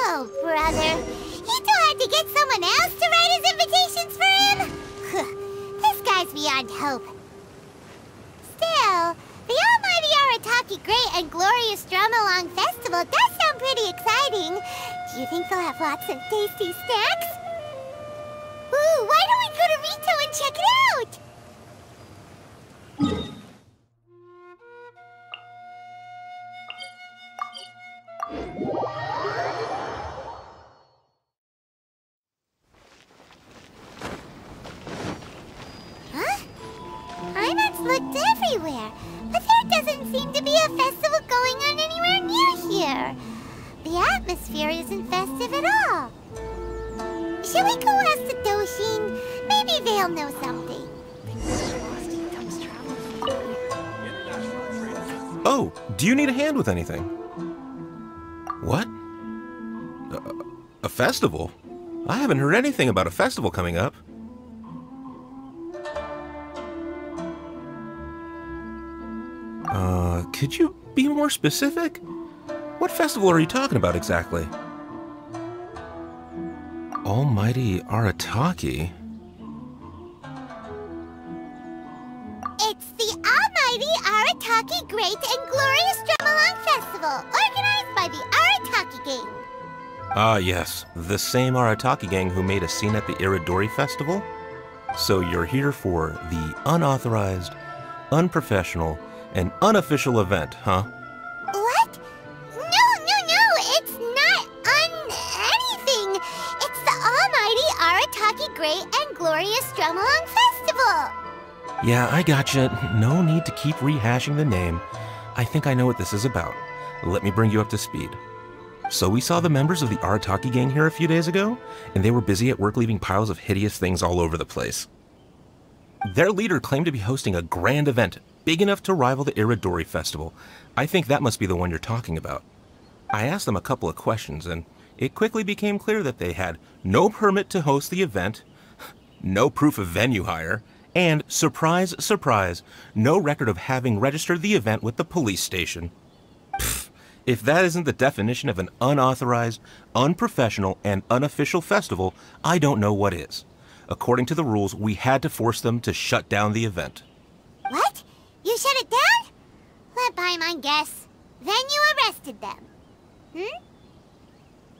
Oh, brother. Itto had to get someone else to write his invitations for him? This guy's beyond hope. Still, the almighty Arataki Great and Glorious Drumalong Festival does sound pretty exciting. Do you think they'll have lots of tasty snacks? Ooh, why don't we go to Rito and check it out? I've looked everywhere, but there doesn't seem to be a festival going on anywhere near here. The atmosphere isn't festive at all. Shall we go ask the Doshin? Maybe they'll know something. Oh, do you need a hand with anything? What? A festival? I haven't heard anything about a festival coming up. Could you be more specific? What festival are you talking about exactly? Almighty Arataki? It's the Almighty Arataki Great and Glorious Drumalong Festival, organized by the Arataki Gang. Ah, yes. The same Arataki gang who made a scene at the Iridori Festival? So you're here for the unauthorized, unprofessional, and unofficial event, huh? What? No, it's not anything. It's the Almighty Arataki Great and Glorious Drumalong Festival. Yeah, I gotcha. No need to keep rehashing the name. I think I know what this is about. Let me bring you up to speed. So we saw the members of the Arataki gang here a few days ago, and they were busy at work leaving piles of hideous things all over the place. Their leader claimed to be hosting a grand event, big enough to rival the Iridori Festival. I think that must be the one you're talking about. I asked them a couple of questions, and it quickly became clear that they had no permit to host the event, no proof of venue hire, and, surprise, surprise, no record of having registered the event with the police station. Pfft, if that isn't the definition of an unauthorized, unprofessional, and unofficial festival, I don't know what is. According to the rules, we had to force them to shut down the event. What? You shut it down? Let by my guess. Then you arrested them.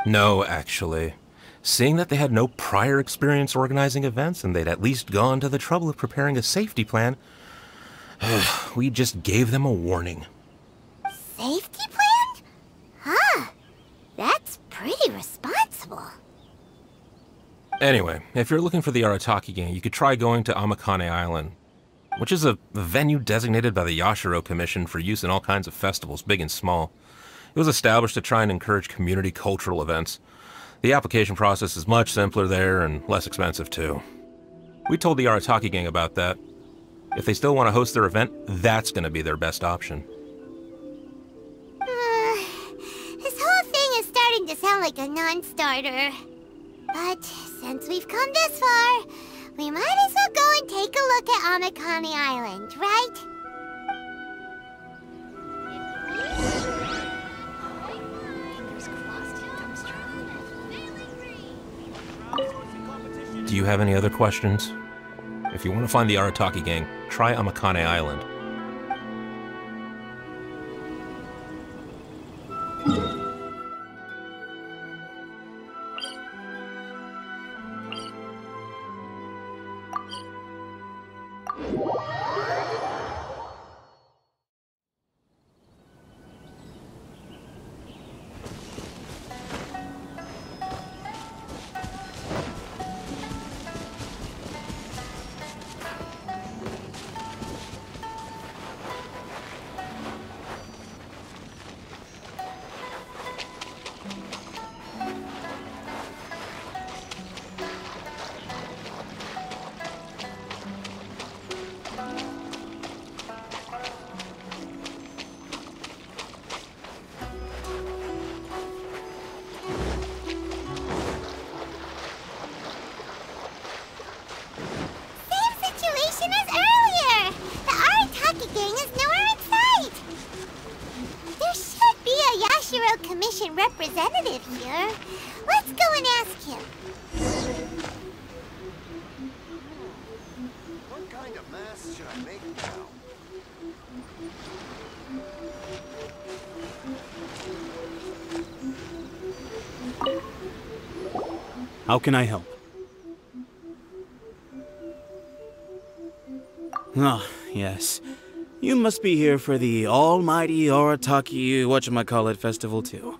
No, actually. Seeing that they had no prior experience organizing events and they'd at least gone to the trouble of preparing a safety plan, we just gave them a warning. Safety plan? Huh. That's pretty responsible. Anyway, if you're looking for the Arataki gang, you could try going to Amakane Island, which is a venue designated by the Yashiro Commission for use in all kinds of festivals, big and small. It was established to try and encourage community cultural events. The application process is much simpler there and less expensive too. We told the Arataki gang about that. If they still want to host their event, that's going to be their best option. This whole thing is starting to sound like a non-starter. But since we've come this far, we might as well go and take a look at Amakane Island, right? Do you have any other questions? If you want to find the Arataki gang, try Amakane Island. here. Let's go and ask him. What kind of mask should I make now? How can I help? Ah, yes. You must be here for the almighty Arataki whatchamacallit festival too.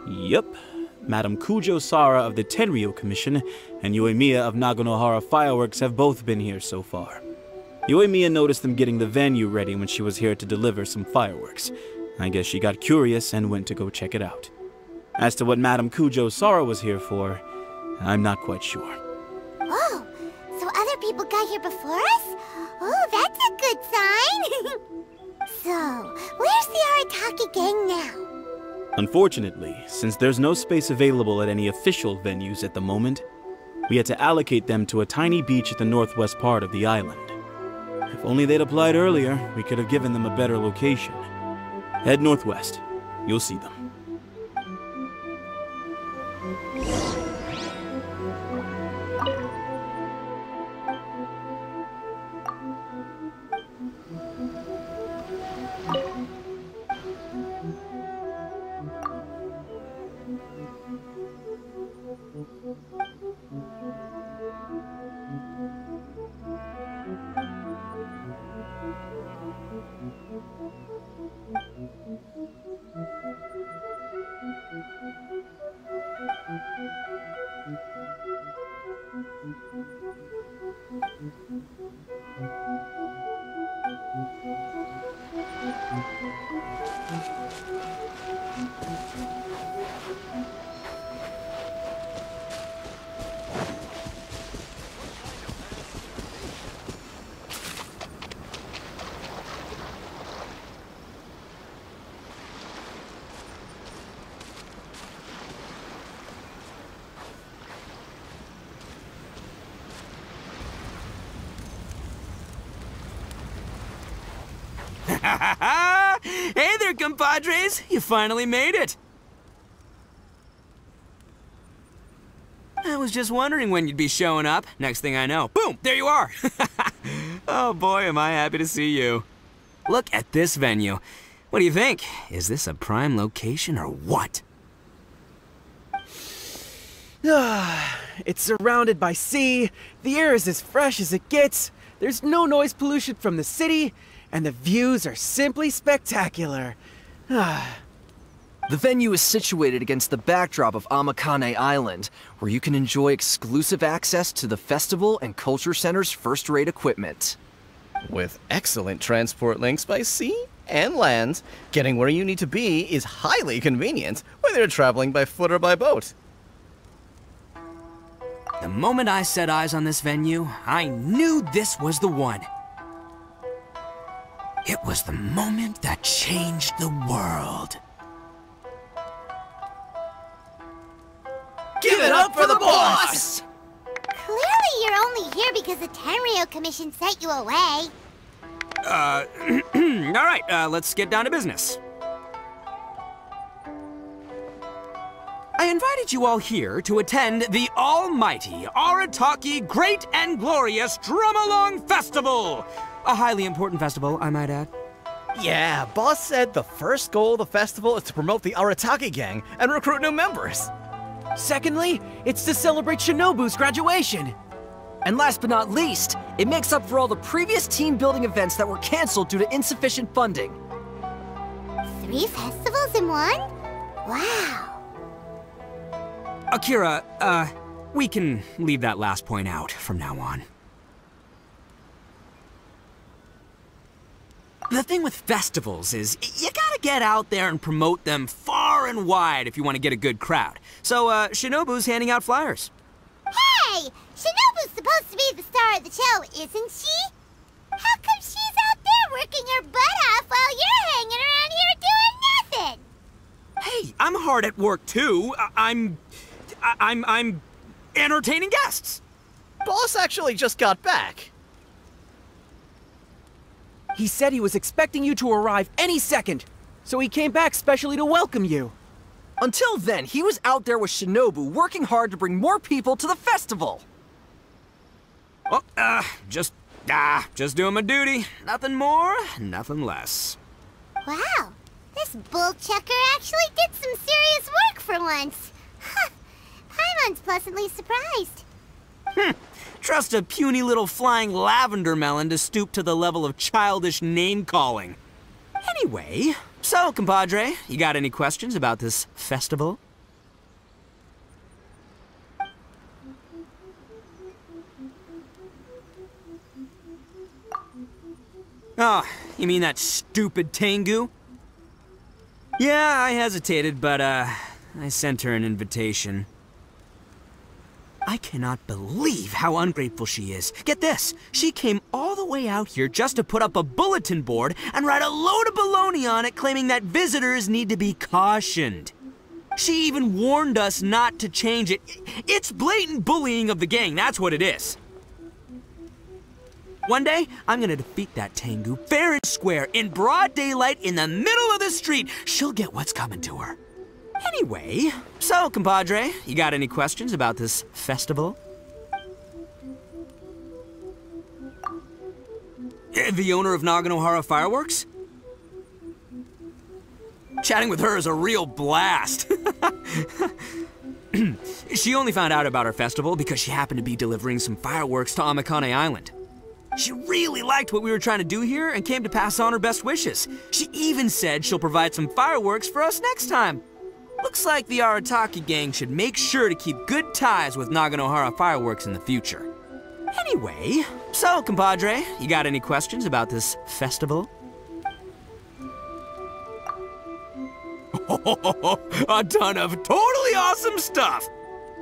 Yup. Madam Kujo Sara of the Tenryo Commission and Yoimiya of Naganohara Fireworks have both been here so far. Yoimiya noticed them getting the venue ready when she was here to deliver some fireworks. I guess she got curious and went to go check it out. As to what Madam Kujo Sara was here for, I'm not quite sure. Oh, so other people got here before us? Oh, that's a good sign. So, where's the Arataki gang now? Unfortunately, since there's no space available at any official venues at the moment, we had to allocate them to a tiny beach at the northwest part of the island. If only they'd applied earlier, we could have given them a better location. Head northwest. You'll see them. Hey there, compadres! You finally made it! I was just wondering when you'd be showing up. Next thing I know, boom, there you are! Oh boy, am I happy to see you. Look at this venue. What do you think? Is this a prime location or what? It's surrounded by sea, the air is as fresh as it gets, there's no noise pollution from the city, and the views are simply spectacular. The venue is situated against the backdrop of Amakane Island, where you can enjoy exclusive access to the festival and culture center's first-rate equipment. With excellent transport links by sea and land, getting where you need to be is highly convenient, whether you're traveling by foot or by boat. The moment I set eyes on this venue, I knew this was the one. It was the moment that changed the world. Give it up for the boss! Clearly you're only here because the Tenryo Commission sent you away. Alright, let's get down to business. I invited you all here to attend the almighty Arataki Great and Glorious Drumalong Festival! A highly important festival, I might add. Yeah, boss said the first goal of the festival is to promote the Arataki gang and recruit new members. Secondly, it's to celebrate Shinobu's graduation. And last but not least, it makes up for all the previous team-building events that were canceled due to insufficient funding. 3 festivals in one? Wow. Akira, we can leave that last point out from now on. The thing with festivals is, you gotta get out there and promote them far and wide if you want to get a good crowd. So, Shinobu's handing out flyers. Hey! Shinobu's supposed to be the star of the show, isn't she? How come she's out there working her butt off while you're hanging around here doing nothing? Hey, I'm hard at work too. I'm entertaining guests. Boss actually just got back. He said he was expecting you to arrive any second. so he came back specially to welcome you. Until then, he was out there with Shinobu working hard to bring more people to the festival. Well, just doing my duty. Nothing more, nothing less. Wow, this bull chucker actually did some serious work for once. Huh. Paimon's pleasantly surprised. Trust a puny little flying lavender melon to stoop to the level of childish name-calling. Anyway, so, compadre, you got any questions about this festival? Oh, you mean that stupid Tengu? Yeah, I hesitated, but, I sent her an invitation. I cannot believe how ungrateful she is. Get this, she came all the way out here just to put up a bulletin board and write a load of baloney on it claiming that visitors need to be cautioned. She even warned us not to change it. It's blatant bullying of the gang, that's what it is. One day, I'm gonna defeat that Tengu fair and square in broad daylight in the middle of the street. She'll get what's coming to her. Anyway, so, compadre, you got any questions about this festival? The owner of Naganohara Fireworks? Chatting with her is a real blast. She only found out about our festival because she happened to be delivering some fireworks to Amakane Island. She really liked what we were trying to do here and came to pass on her best wishes. She even said she'll provide some fireworks for us next time. Looks like the Arataki gang should make sure to keep good ties with Naganohara Fireworks in the future. Anyway, so, compadre, you got any questions about this festival? A ton of totally awesome stuff!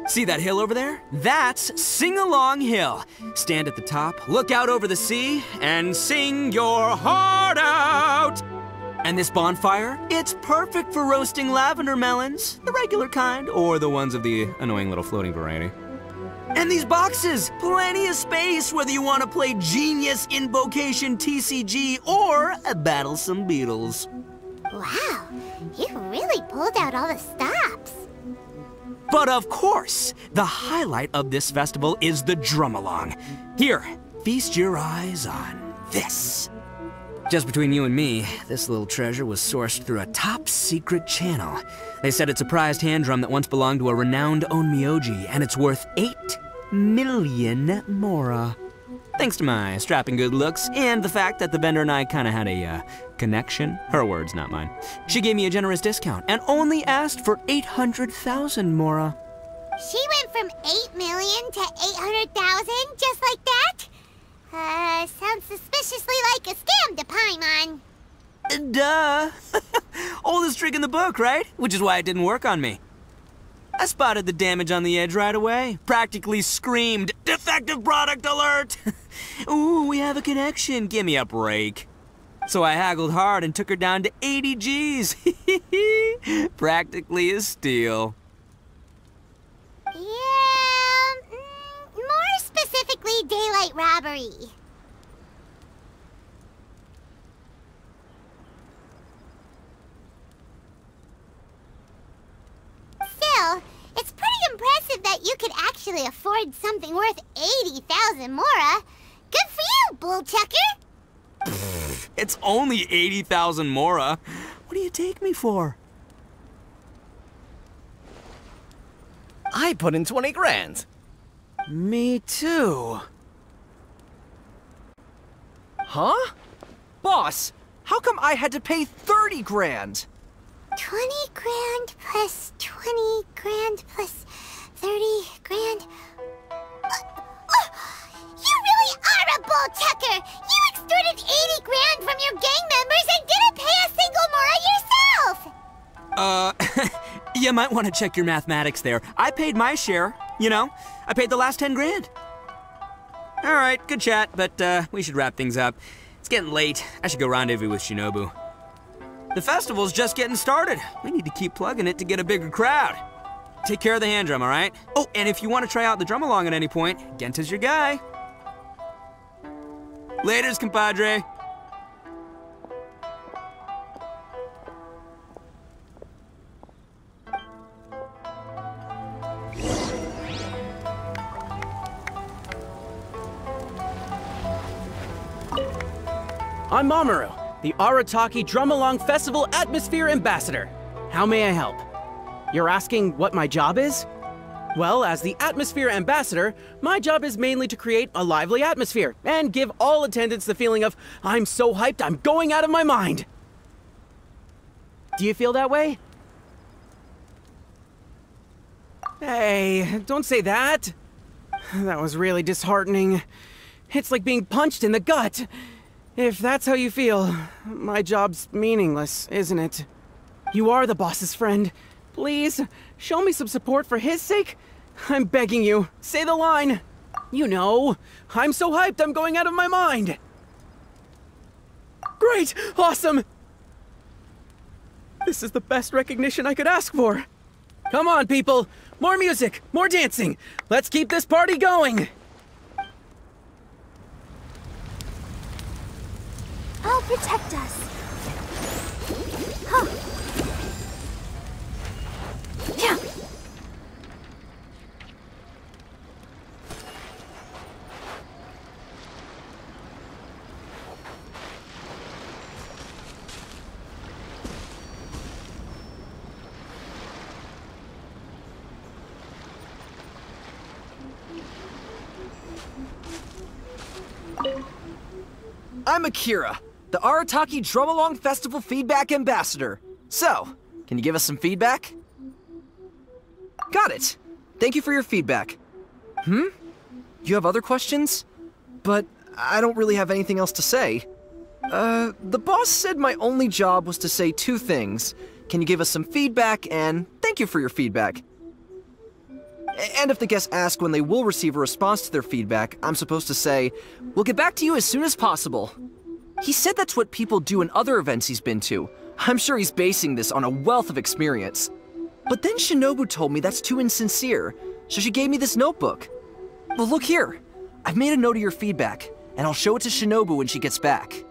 See that hill over there? That's Sing-Along Hill. Stand at the top, look out over the sea, and sing your heart out! And this bonfire, it's perfect for roasting lavender melons, the regular kind, or the ones of the annoying little floating variety. And these boxes, plenty of space whether you want to play Genius Invocation TCG or battle some beetles. Wow, you really pulled out all the stops. But of course, the highlight of this festival is the Drumalong. Here, feast your eyes on this. Just between you and me, this little treasure was sourced through a top-secret channel. They said it's a prized hand drum that once belonged to a renowned onmyoji, and it's worth 8 million mora. Thanks to my strapping good looks and the fact that the vendor and I kinda had a, connection. Her words, not mine. She gave me a generous discount and only asked for 800,000 mora. She went from 8 million to 800,000 just like that? Sounds suspiciously like a scam to Paimon. Duh. Oldest trick in the book, right? Which is why it didn't work on me. I spotted the damage on the edge right away. Practically screamed, "Defective product alert!" Ooh, we have a connection. Give me a break. So I haggled hard and took her down to 80 G's. Practically a steal. Yeah, more specifically daylight robbery. Still, it's pretty impressive that you could actually afford something worth 80,000 mora. Good for you, bull chucker. It's only 80,000 mora. What do you take me for? I put in 20 grand. Me too. Huh? Boss, how come I had to pay 30 grand? 20 grand plus 20 grand plus 30 grand. You really are a bull chucker! You extorted 80 grand from your gang members and didn't pay a single mora yourself! You might want to check your mathematics there. I paid my share, you know. I paid the last 10 grand. All right, good chat, but we should wrap things up. It's getting late. I should go rendezvous with Shinobu. The festival's just getting started. We need to keep plugging it to get a bigger crowd. Take care of the hand drum, all right? Oh, and if you want to try out the Drumalong at any point, Genta's your guy. Laters, compadre. I'm Mamoru, the Arataki Drumalong Festival Atmosphere Ambassador. How may I help? You're asking what my job is? Well, as the Atmosphere Ambassador, my job is mainly to create a lively atmosphere and give all attendants the feeling of, I'm so hyped, I'm going out of my mind. Do you feel that way? Hey, don't say that. That was really disheartening. It's like being punched in the gut. If that's how you feel, my job's meaningless, isn't it? You are the boss's friend. Please, show me some support for his sake. I'm begging you, say the line. You know, I'm so hyped I'm going out of my mind. Great, awesome. This is the best recognition I could ask for. Come on, people. More music, more dancing. Let's keep this party going. I'll protect us. Huh. Yeah. I'm Akira, the Arataki Drumalong Festival Feedback Ambassador. So, can you give us some feedback? Got it. Thank you for your feedback. You have other questions? But I don't really have anything else to say. The boss said my only job was to say two things. Can you give us some feedback, and thank you for your feedback. And if the guests ask when they will receive a response to their feedback, I'm supposed to say, we'll get back to you as soon as possible. He said that's what people do in other events he's been to. I'm sure he's basing this on a wealth of experience. But then Shinobu told me that's too insincere, so she gave me this notebook. Well, look here. I've made a note of your feedback, and I'll show it to Shinobu when she gets back.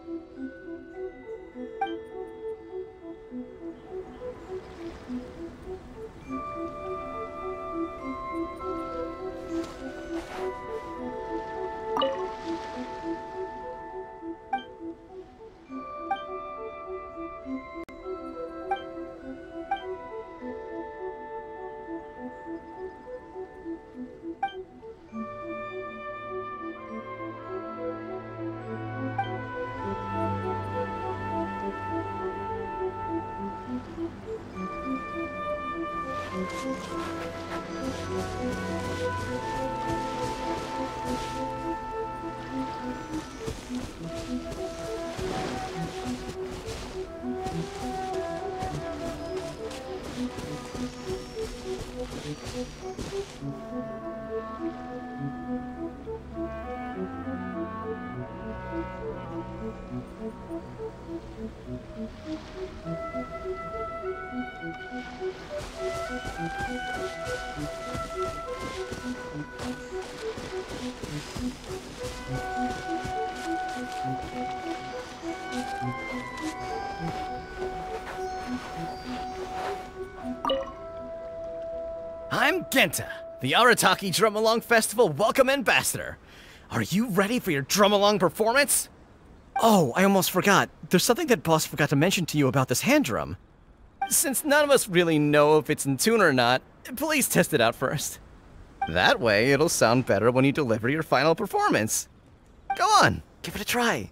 I'm Genta, the Arataki Drumalong Festival Welcome Ambassador. Are you ready for your Drumalong performance? Oh, I almost forgot. There's something that Boss forgot to mention to you about this hand drum. Since none of us really know if it's in tune or not, please test it out first. That way, it'll sound better when you deliver your final performance. Go on, give it a try.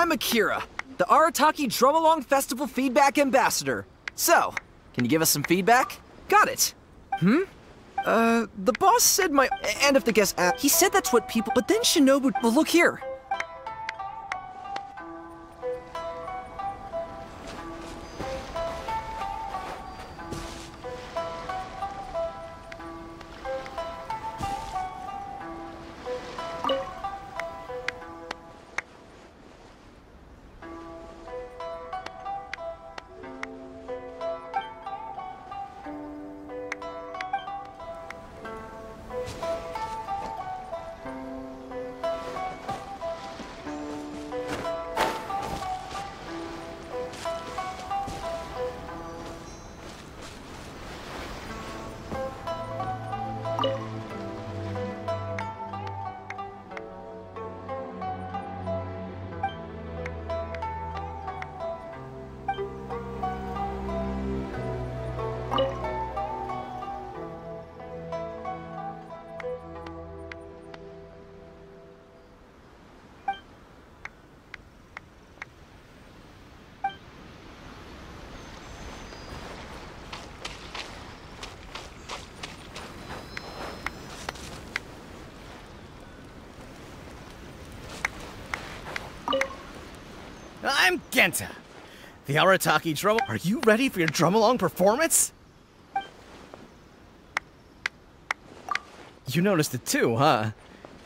I'm Akira, the Arataki Drumalong Festival Feedback Ambassador. So, can you give us some feedback? Got it. The boss said my... And if the guest asked, he said that's what people... But then Shinobu... Well, look here. I'm Genta, the Arataki drum. Are you ready for your Drumalong performance? You noticed it too, huh?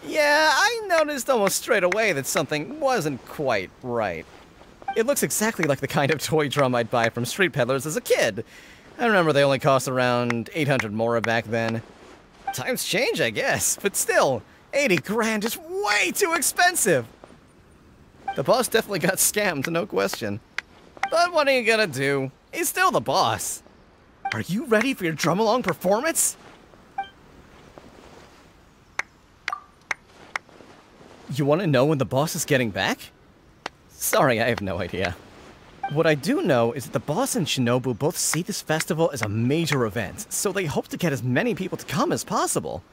Yeah, I noticed almost straight away that something wasn't quite right. It looks exactly like the kind of toy drum I'd buy from street peddlers as a kid. I remember they only cost around 800 mora back then. Times change, I guess, but still, 80 grand is way too expensive. The boss definitely got scammed, no question. But what are you gonna do? He's still the boss. Are you ready for your Drumalong performance? You want to know when the boss is getting back? Sorry, I have no idea. What I do know is that the boss and Shinobu both see this festival as a major event, so they hope to get as many people to come as possible.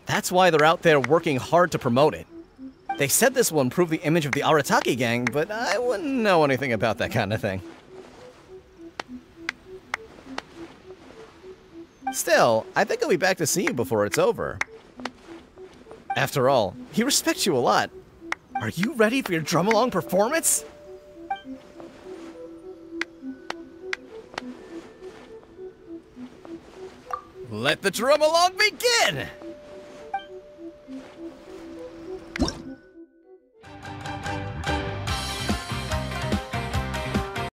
That's why they're out there working hard to promote it. They said this will improve the image of the Arataki gang, but I wouldn't know anything about that kind of thing. Still, I think I'll be back to see you before it's over. After all, he respects you a lot. Are you ready for your Drumalong performance? Let the Drumalong begin!